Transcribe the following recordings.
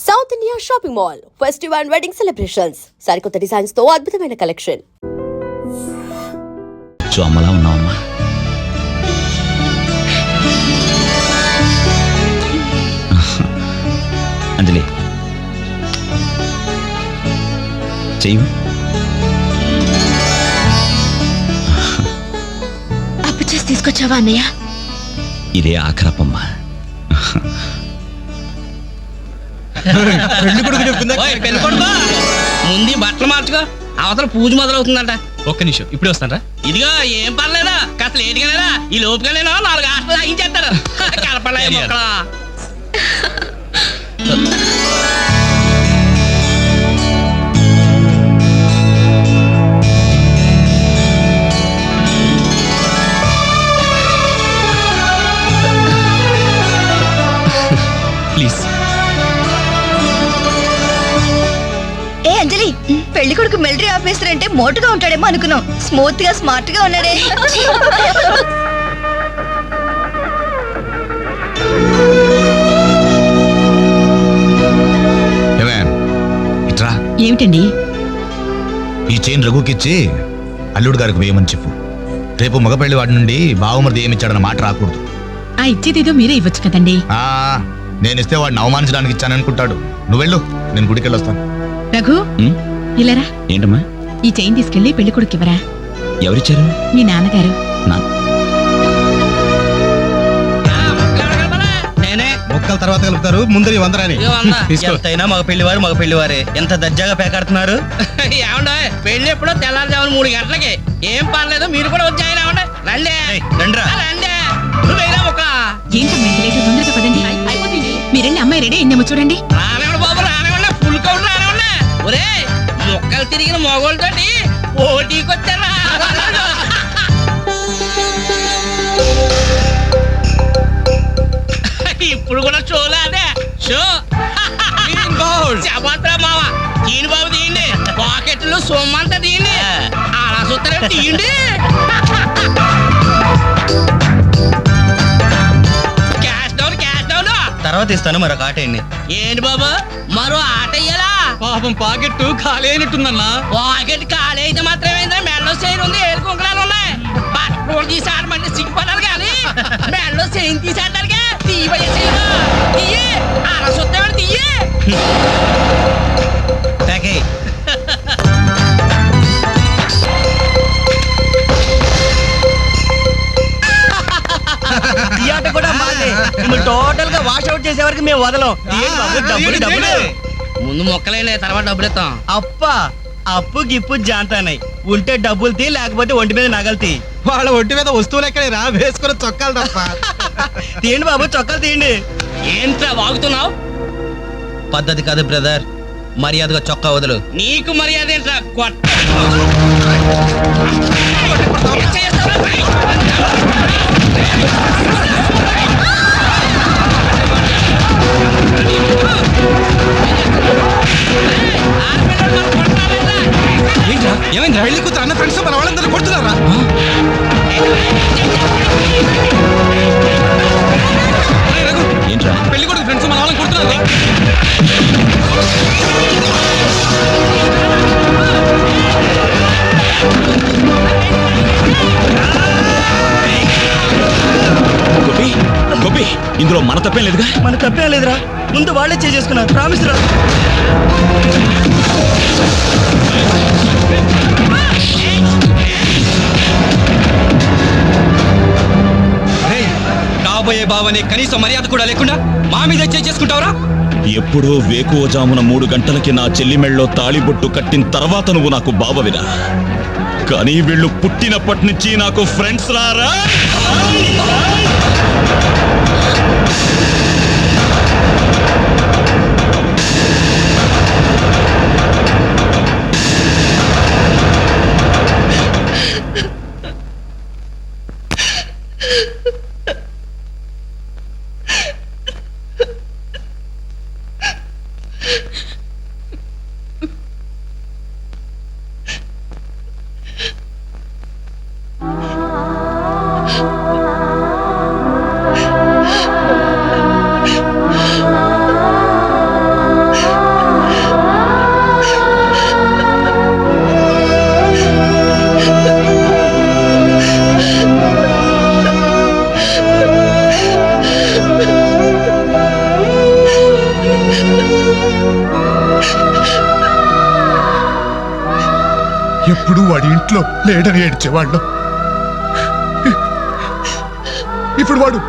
South India shopping mall festive and wedding celebrations సరికొత్త designs తో అద్భుతమైన కలెక్షన్. అమ్మలా ఉన్నావమ్మా. అంజలి చెయ్యి. అప్పు చేసి తీసుకొచ్చావా అన్నయ్య? ఇదే ఆఖరపమ్మా. ముందు బట్టలు మార్చుకో, అవతల పూజ మొదలవుతుందంట. ఒక్క నిమిషం, ఇప్పుడే వస్తానరా. ఇదిగో ఏం పర్లేదా, కాస్త లేటుగానేరా. ఈ లోపుగానేనా 4 హాస్టల్ అయించేస్తారు. కలపలే మొక్కల. ప్లీజ్. ఏ అంజలి, పెళ్లి కొడుకు మిలిటరీ ఆఫీసర్ అంటే మోటుగా ఉంటాడేమో అనుకున్నాం. స్మూత్ గా స్మార్ట్ గా ఉన్నాడే. ఇట్రా. ఏమిటండి? ఈ చైన్ రఘుకిచ్చి అల్లుడు గారికి వేయమని చెప్పు. రేపు మగపెళ్లి వాడి నుండి బావమరిది ఏమిచ్చాడన్న మాట రాకూడదు. ఆ ఇచ్చేదేదో మీరే ఇవ్వచ్చు కదండి. నేను ఇస్తే వాడిని అవమానించడానికి ఇచ్చాననుకుంటాడు. నువ్వు వెళ్ళు, నేను గుడికి వెళ్ళొస్తాను. రఘు, ఇలారా. ఏంటమ్మా? ఈ చైన్ తీసుకెళ్లి పెళ్లి కొడుకు ఇవ్వరా. ఎవరిచ్చారు? మీ నాన్నగారు. మొక్కల తర్వాత కలుపుతారు, ముందు వందరాని ఎంతైనా మగ పెళ్లివారే ఎంత దర్జాగా పేకాడుతున్నారు. ఏమండ పెళ్లి ఎప్పుడో తెల్లారుజామున 3 గంటలకి. ఏం పర్లేదు, మీరు కూడా వచ్చాయి. రండి రండి రండి. నువ్వేనా మొక్క? ఏంటమ్మా ఇంత లేటు? తొందరగా పదండి. మీరెళ్ళి అమ్మాయి రెడీ అయిందేమో చూడండి. రానివ్వండి బాబు, రానివ్వండి. ఫుల్ కౌంట్ రానివ్వండి. ఒరే, మొక్కలు తిరిగిన మొగోళ్ళతోటి పోటీకి వచ్చారా? ఇప్పుడు కూడా షోలా అదే షో. చెప్పత్రా మావ, తీయండి బాబు, తీయండి. పాకెట్లు సొమ్మంతా తీయండి. అలా చూస్తారే, తీయండి. Cash down, cash down. తర్వాత ఇస్తాను, మరొక ఆట అండి. ఏంటి బాబు, మరో ఆట అయ్యాలా? పాపం పాకెట్ ఖాళీ అయినట్టుందన్నా. పాకెట్ ఖాళీ అయితే మాత్రమేంద్రా, మెడలో చైన్ ఉంది, ఏడు కుంకణాలు ఉన్నాయి. పట్టుకోడు తీసి ఆడమంటే సిగ్గుపడాలి కానీ మెడలో చైన్ తీసి ఆడడానికి తీయబోయే చైన్ తీయే. అలా చూస్తామని తీయే. ఈ ఆట కూడా మాదే. టోటల్ గా వాష్ అవుట్ చేసే వరకు మేము వదలం. డబ్బులు ముందు మొక్కలైనా తర్వాత డబ్బులు ఇస్తాం. అప్పు గిప్పు జాంతానాయి. ఉంటే డబ్బులు తీ, లేకపోతే ఒంటి మీద నగలు తీ. వాళ్ళ ఒంటి మీద వస్తువులు ఎక్కడే రా, వేసుకుని చొక్కాలు తప్ప. తీయండి బాబు, చొక్కాలు తీయండి. ఏంట్రా వాగుతున్నావు? పద్ధతి కాదు బ్రదర్, మర్యాదగా చొక్కా వదులు. నీకు మర్యాద ఏంట్రా? ఏమైంది? పెళ్లి కూతురు అన్న ఫ్రెండ్స్ మన వాళ్ళందరూ కొడుతున్నారా? ఏంట్రా? పెళ్లి కొడుకు ఫ్రెండ్స్ మన వాళ్ళని కొడుతున్నారా? గోపి, ఇందులో మన తప్పేం లేదుగా? మన తప్పేం లేదురా, ముందు వాళ్ళే చేసుకున్నారు. ప్రామిస్ రా. కాబోయే బావని కనీసం మర్యాద కూడా లేకుండా మా మీద చేసుకుంటావరా? ఎప్పుడో వేకువజామున 3 గంటలకి నా చెల్లి మెళ్ళలో తాళిబొట్టు కట్టిన తర్వాత నువ్వు నాకు బావవిరా. కానీ వీళ్ళు పుట్టినప్పటి నుంచి నాకు ఫ్రెండ్స్ రారా. ఎప్పుడూ వాడి ఇంట్లో లేడని ఏడ్చేవాళ్ళం. ఇప్పుడు వాడు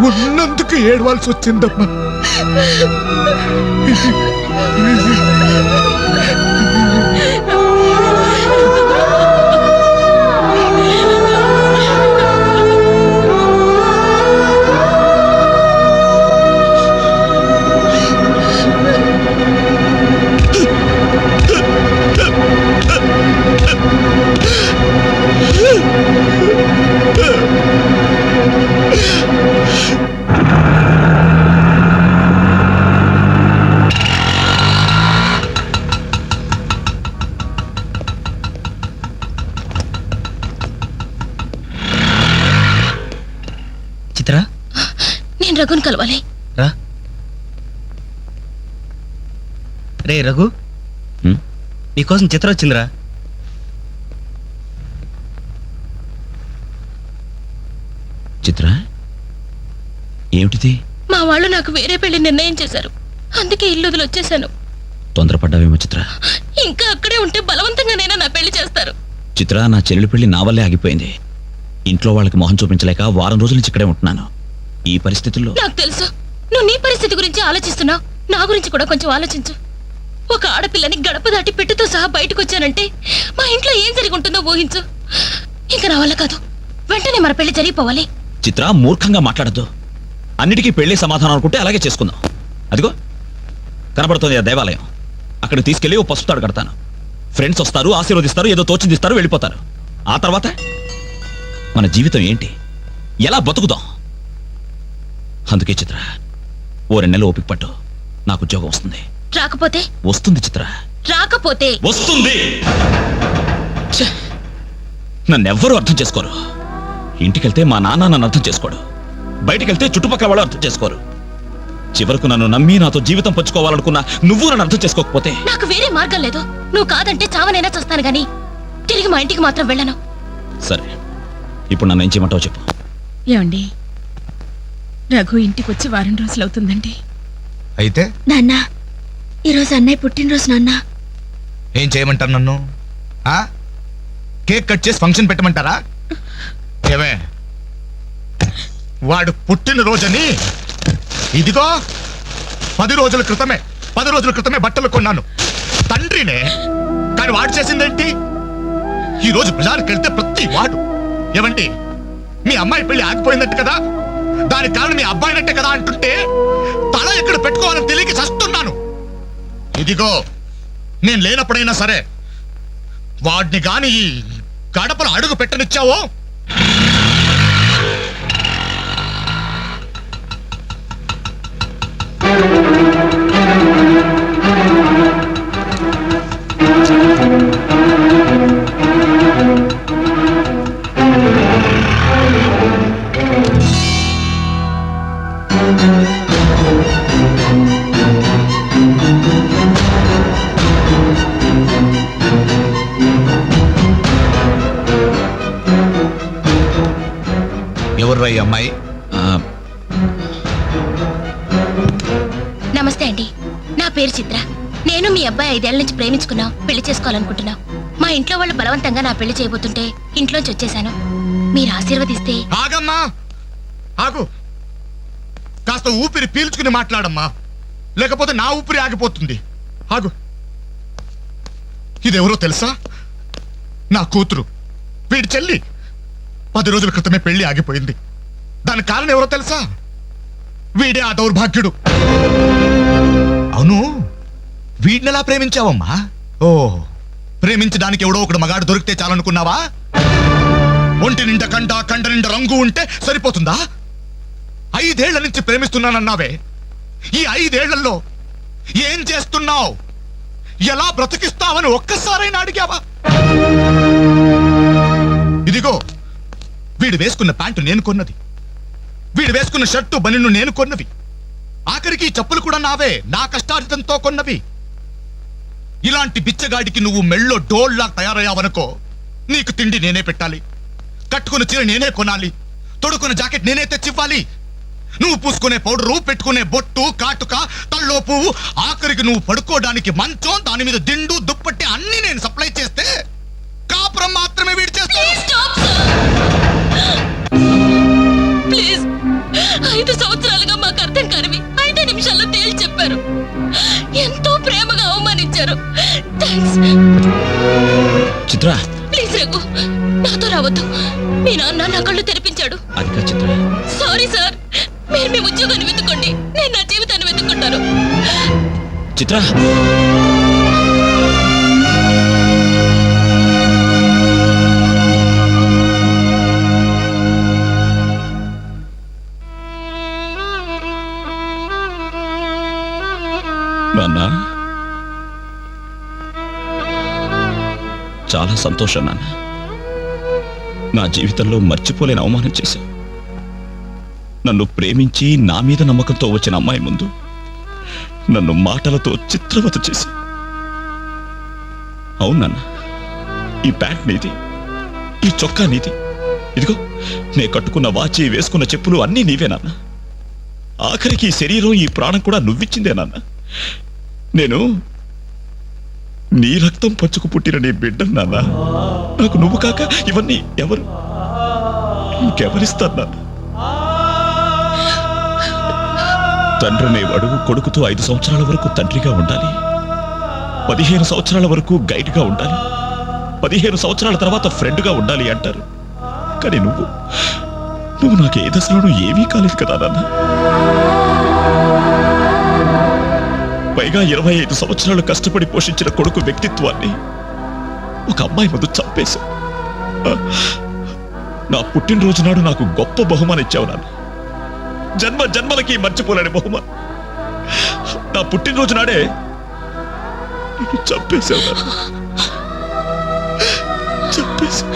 ఉన్నందుకు ఏడవాల్సి వచ్చిందమ్మా. చిత్ర నేను రఘుని కలవాలి. రా. రే రఘు, హ్మ్? నీకోసం చిత్ర వచ్చిందిరా. చిత్ర, ఏమిటిది? మా వాళ్ళు నాకు వేరే పెళ్లి నిర్ణయం చేశారు. అందుకే ఇల్లు వదిలి వచ్చేసాను. తొందరపడ్డావేమో చిత్ర. ఇంకా అక్కడే ఉంటే బలవంతంగానైనా నా పెళ్లి చేస్తారు. చిత్ర, నా చెల్లెలి పెళ్లి నా వల్లే ఆగిపోయింది. ఇంట్లో వాళ్ళకి మొహం చూపించలేక వారం రోజుల నుంచి ఇక్కడే ఉంటున్నాను. ఈ పరిస్థితుల్లో నాకు తెలుసు నువ్వు నీ పరిస్థితి గురించి ఆలోచిస్తున్నావు. నా గురించి కూడా కొంచెం ఆలోచించు. ఒక ఆడపిల్లని గడప దాటి పెట్టుతో సహా బయటకు వచ్చానంటే మా ఇంట్లో ఏం జరిగి ఉంటుందో ఊహించు. ఇంకా నా వల్ల కాదు. వెంటనే మన పెళ్లి జరిగిపోవాలి. చిత్ర, మూర్ఖంగా మాట్లాడద్దు. అన్నిటికీ పెళ్లి సమాధానం అనుకుంటే అలాగే చేసుకుందాం. అదిగో కనబడుతుంది ఆ దేవాలయం. అక్కడికి తీసుకెళ్లి ఓ పసుపు తాడు కడతాను. ఫ్రెండ్స్ వస్తారు, ఆశీర్వదిస్తారు, ఏదో తోచిందిస్తారు, వెళ్ళిపోతారు. ఆ తర్వాత మన జీవితం ఏంటి, ఎలా బతుకుదాం? అందుకే చిత్ర, ఓ 2 నెలలు ఓపిక పట్టు. నాకు ఉద్యోగం వస్తుంది. రాకపోతే? వస్తుంది చిత్ర, రాకపోతే వస్తుంది. ఛే! నన్నెవ్వరూ అర్థం చేసుకోరు. ఇంటికెళ్తే మా నాన్న నన్ను అర్థం చేసుకోడు. బయటికెళ్తే చుట్టుపక్కల వాళ్ళు అర్థం చేసుకోరు. చివరకు నన్ను నమ్మి నాతో జీవితం పంచుకోవాలనుకున్నా నువ్వు నన్ను అర్థం చేసుకోకపోతే? నాకు వేరే మార్గం లేదు. నువ్వు కాదంటే చావనైనా చస్తాను గాని తిరిగి మా ఇంటికి మాత్రం వెళ్ళను. సరే, ఇప్పుడు నన్ను ఏం చేయమంటావు చెప్పు. ఏమండి, రఘు ఇంటికి వచ్చి వారం రోజులు అవుతుందండి. అయితే నాన్న, ఈరోజు అన్నయ్య పుట్టినరోజు నాన్న. ఏం చేయమంటారు నన్ను? ఆ? కేక్ కట్ చేసి ఫంక్షన్ పెట్టమంటారా? ఏమే, వాడు పుట్టినరోజని ఇదిగో 10 రోజుల క్రితమే బట్టలు కొన్నాను. తండ్రినే. కానీ వాడు చేసిందేంటి? ఈ రోజు బజార్కి వెళ్తే ప్రతి వాడు ఏమండి, మీ అమ్మాయి పెళ్లి ఆగిపోయిందంటే కదా, దానికి కారణం మీ అబ్బాయినంటే కదా అంటుంటే తల ఎక్కడ పెట్టుకోవాలని తెలియక చస్తున్నాను. ఇదిగో, నేను లేనప్పుడైనా సరే వాడిని గాని ఈ గడపలు అడుగు పెట్టనిచ్చావో ఎవర్రా ఈ అమ్మాయి? నమస్తే అండి, నా పేరు చిత్ర. నేను మీ అబ్బాయి 5 ఏళ్ల నుంచి ప్రేమించుకున్నాం, పెళ్లి చేసుకోవాలనుకుంటున్నాం. మా ఇంట్లో వాళ్ళు బలవంతంగా నా పెళ్లి చేయబోతుంటే ఇంట్లోంచి వచ్చేసాను. మీరు ఆశీర్వదిస్తే. ఆగమ్మా, ఆగు. కాస్త ఊపిరి పీల్చుకుని మాట్లాడమ్మా, లేకపోతే నా ఊపిరి ఆగిపోతుంది. ఆగు. ఇదెవరో తెలుసా? నా కూతురు, వీడి చెల్లి. 10 రోజుల క్రితమే పెళ్లి ఆగిపోయింది. దానికి కారణం ఎవరో తెలుసా? వీడే ఆ దౌర్భాగ్యుడు. అవును, వీడినెలా ప్రేమించావమ్మా? ఓ, ప్రేమించడానికి ఎవడో ఒకడు మగాడు దొరికితే చాలనుకున్నావా? ఒంటి నిండా కండ నిండా రంగు ఉంటే సరిపోతుందా? 5 ఏళ్ల నుంచి ప్రేమిస్తున్నానన్నావే, ఈ 5 ఏళ్లలో ఏం చేస్తున్నావు? ఎలా బ్రతికిస్తావని ఒక్కసారైనా అడిగావా? ఇదిగో, వీడు వేసుకున్న ప్యాంటు నేను కొన్నది, వీడు వేసుకున్న షర్టు బనిన్ను నేను కొన్నవి, ఆఖరికి చెప్పులు కూడా నావే, నా కష్టార్జితంతో కొన్నవి. ఇలాంటి బిచ్చగాడికి నువ్వు మెళ్ళో డోల్లా తయారయ్యావనుకో, నీకు తిండి నేనే పెట్టాలి, కట్టుకున్న చీర నేనే కొనాలి, తొడుకున్న జాకెట్ నేనే తెచ్చివ్వాలి. నువ్వు పూసుకునే పౌడరు, పెట్టుకునే బొట్టు, కాటుక, తల్లో పువ్వు, ఆఖరికి నువ్వు పడుకోవడానికి మంచం, దాని మీద దిండు, దుప్పట్టి అన్ని నేను సప్లై చేస్తే ప్లీజ్ స్టాప్ సార్. ప్లీజ్ 5 సంవత్సరాలుగా మాకు అర్థం కానివి 5 నిమిషాల్లో తేల్చి చెప్పారు. ఎంతో ప్రేమగా అవమానించారు. థ్యాంక్స్. చిత్ర, ప్లీజ్ రఘు, నాతో రావద్దు. మీ నాన్న నా కళ్ళు తెరిపించాడు. అది కాదు చిత్ర. Sorry sir. మీరు మీ ఉద్యోగాన్ని వెతుక్కోండి, నేను నా జీవితాన్ని వెతుక్కుంటాను. చిత్ర, నాన్న, చాలా సంతోషం నాన్న. నా జీవితంలో మర్చిపోలేని అవమానం చేశావు. నన్ను ప్రేమించి నా మీద నమ్మకంతో వచ్చిన అమ్మాయి ముందు నన్ను మాటలతో చిత్రవత చేసి. అవునన్న, ఈ ప్యాంట్ నీది, ఈ చొక్కా నీది, ఇదిగో నే కట్టుకున్న వాచి, వేసుకున్న చెప్పులు అన్నీ నీవే నాన్న. ఆఖరికి ఈ శరీరం, ఈ ప్రాణం కూడా నువ్విచ్చిందే నాన్న. నేను నీ రక్తం పంచుకు పుట్టిన నీ బిడ్డను నాన్న. నాకు నువ్వు కాక ఇవన్నీ ఎవరు, ఇంకెవరిస్తారు నాన్న? తండ్రి అనేవాడు కొడుకుతో 5 సంవత్సరాల వరకు తండ్రిగా ఉండాలి, 15 సంవత్సరాల వరకు గైడ్గా ఉండాలి, 15 సంవత్సరాల తర్వాత ఫ్రెండ్గా ఉండాలి అంటారు. కానీ నువ్వు నాకు ఏ దశలోనూ ఏమీ కాలేదు కదా నాన్న. పైగా 25 సంవత్సరాలు కష్టపడి పోషించిన కొడుకు వ్యక్తిత్వాన్ని ఒక అమ్మాయి ముందు చంపేశా. నా పుట్టినరోజు నాడు నాకు గొప్ప బహుమానం ఇచ్చావు నాన్న. జన్మ జన్మలకి మర్చిపోలేని బహుమానం. నా పుట్టినరోజు నాడే నేను చంపేశావు నాన్న. చంపేశా.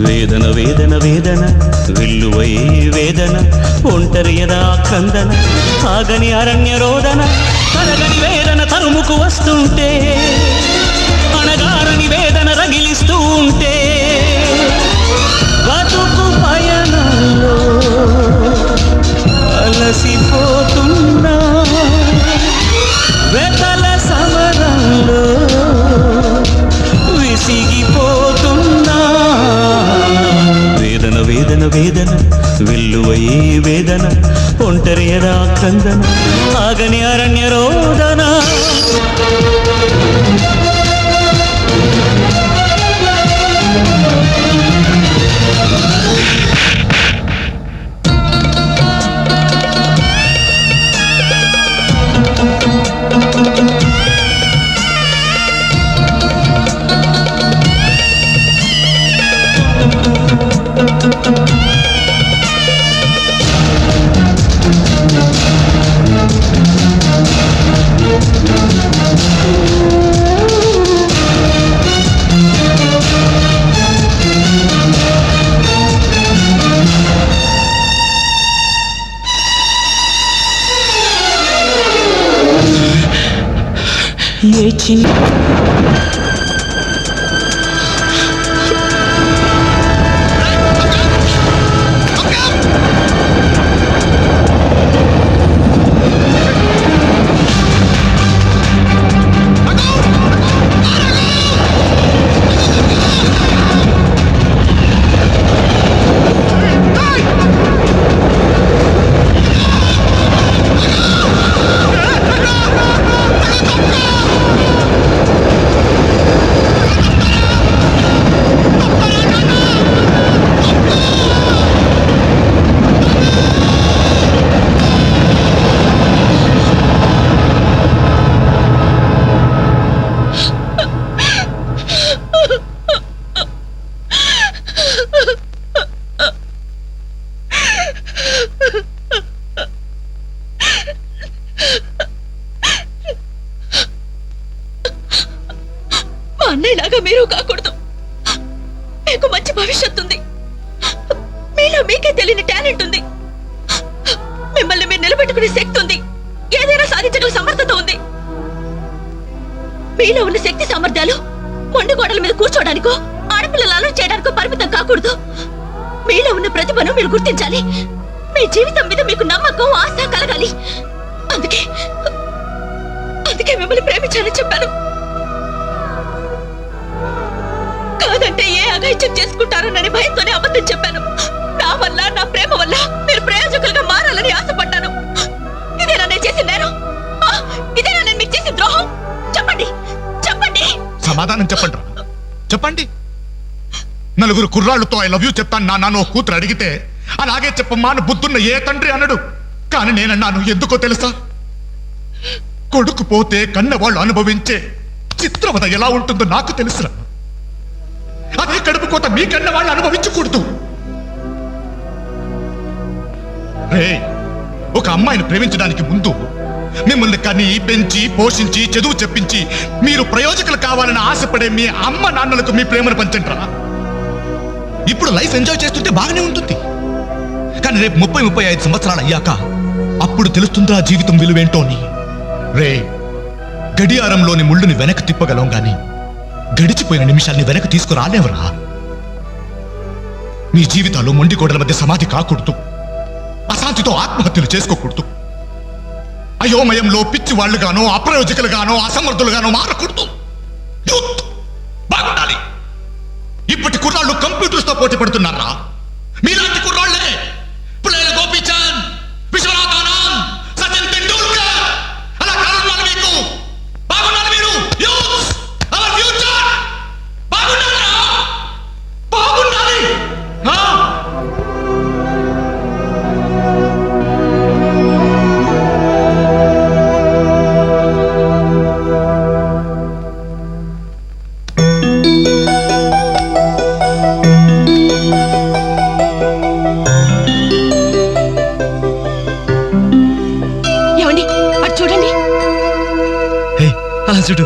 వేదన వేదన వేదన వెల్లువై వేదన ఒంటరి యదా కందన ఆగని అరణ్య రోదన తరగని వేదన తరుముకు వస్తుంటే అణగారని వేదన రగిలిస్తూ ఉంటే బతుకు పయనంలో అలసిపోతున్నా వెతల సమరంలో విసిగిపోతున్నా వేదన వేదన వేదన వెల్లువై వేదన ఒంటరి యదా కందన ఆగని అరణ్య రోదన ఏ చిన్న భవిష్యత్తు ఉంది. మీలో మీకే తెలియని టాలెంట్ ఉంది. మిమ్మల్ని మీరు నిలబెట్టుకునే శక్తి ఉంది. ఏదైనా సాధించగల సమర్థత ఉంది. మీలో ఉన్న శక్తి సామర్థ్యాలు మొండి గోడల మీద కూర్చోడానికో ఆడపిల్లలు అలర్ట్ చేయడానికో పరిమితం కాకూడదు. మీలో ఉన్న ప్రతిభను మీరు గుర్తించాలి. మీ జీవితం మీద మీకు నమ్మకం, ఆశ కలగాలి. అందుకే అందుకే మిమ్మల్ని ప్రేమించాలని చెప్పాను. కాదంటే ఏ అఘాయిత్యం చేసుకుంటారోనని భయంతోనే అబద్ధం చెప్పాను. నా వల్ల, నా ప్రేమ వల్ల మీరు ప్రయోజకులుగా మారాలని ఆశపడ్డాను. ఇదేనా నేను చేసిన నేరం? ఇదేనా నేను మీకు చేసిన ద్రోహం? చెప్పండి, చెప్పండి. సమాధానం చెప్పండి. చెప్పండి. నలుగురు కుర్రాళ్ళతో ఐ లవ్ యూ చెప్తాను నాన్న ఓ కూతురు అడిగితే అలాగే చెప్పమ్మా అని బుద్ధున్న ఏ తండ్రి అనడు. కానీ నేనన్నాను. ఎందుకో తెలుసా? కొడుకు పోతే కన్నవాళ్ళు అనుభవించే చిత్రవద ఎలా ఉంటుందో నాకు తెలుసురా. అదే కడుపు కోత మీ కన్న వాళ్ళు అనుభవించకూడదు. రే, ఒక అమ్మాయిని ప్రేమించడానికి ముందు మిమ్మల్ని కని పెంచి పోషించి చదువు చెప్పించి మీరు ప్రయోజకులు కావాలని ఆశపడే మీ అమ్మ నాన్నలకు మీ ప్రేమను పంచండిరా. ఇప్పుడు లైఫ్ ఎంజాయ్ చేస్తుంటే బాగానే ఉంటుంది. కానీ రేపు 30-35 సంవత్సరాలు అయ్యాక అప్పుడు తెలుస్తుందా జీవితం విలువేంటో అని. రే, గడియారంలోని ముళ్ళుని వెనక్కి తిప్పగలం గాని గడిచిపోయిన నిమిషాల్ని వెనక్కి తీసుకురాలేవరా. మీ జీవితాల్లో మొండి గోడల మధ్య సమాధి కాకూడదు. అశాంతితో ఆత్మహత్యలు చేసుకోకూడదు. అయోమయంలో పిచ్చి వాళ్ళుగానో అప్రయోజకులుగానో అసమర్థులుగానో మారకూడదు. యూత్ బాగుండాలి. ఇప్పటి కుర్రాళ్ళు కంప్యూటర్స్ తో పోటీ పడుతున్నారా? మీలాంటి కుర్రాళ్ళే పుల్లయ్య గోపీచంద్, విశ్వనాథ్ ఆనంద్, సచిన్ టెండూల్కర్ అలా కారణాలు మీకు. బాగుండాలి మీరు. Youth our future. బాగుండాలి, బాగుండాలి. ఏమండి, అటు చూడండి. చూడు